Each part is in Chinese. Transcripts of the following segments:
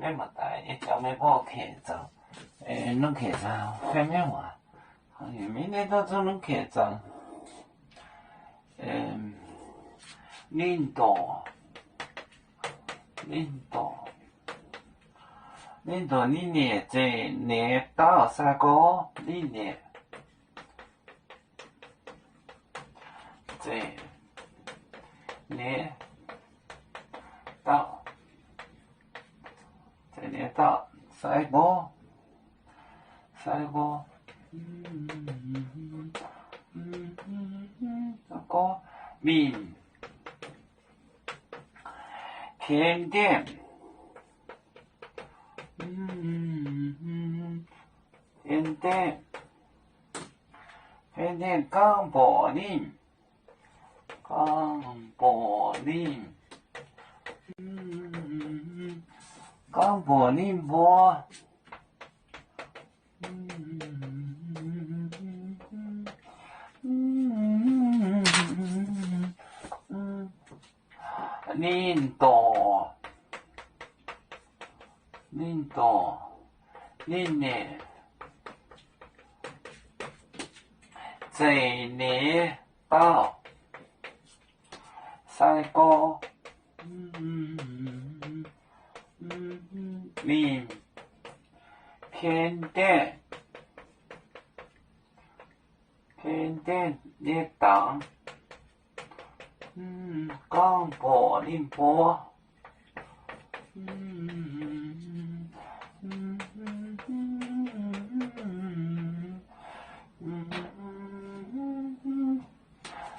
咩物大，一条咩包客走，拢客走，咩咩话，明天到处拢客走，领导，你念这念到三个，你念这念到。这念到三个，个明天电，天电刚柏林，刚柏林波，领导，领呢？这年到三个，明天电列档，刚柏林波，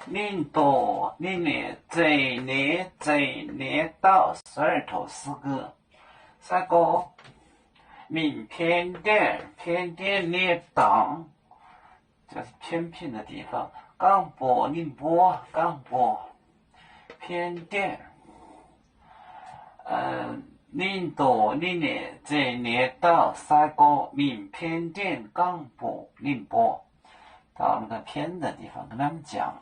领导，你呢？这年到12头4个，三个，明偏电列档，就是偏僻的地方。刚柏林波，偏电，领导你呢？这年到三个，明偏电刚柏林波，到那个偏的地方跟他们讲。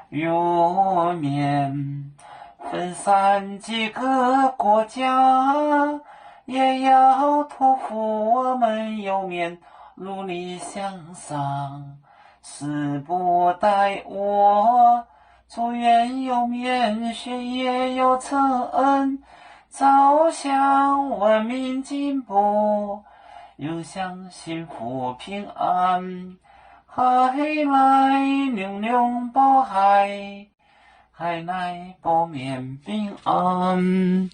右面分散几个国家，也要托付我们右面努力向上，时不待我，祝愿右面学业有成，走向文明进步，又向幸福平安。海来玲珑报海，海来报面平安。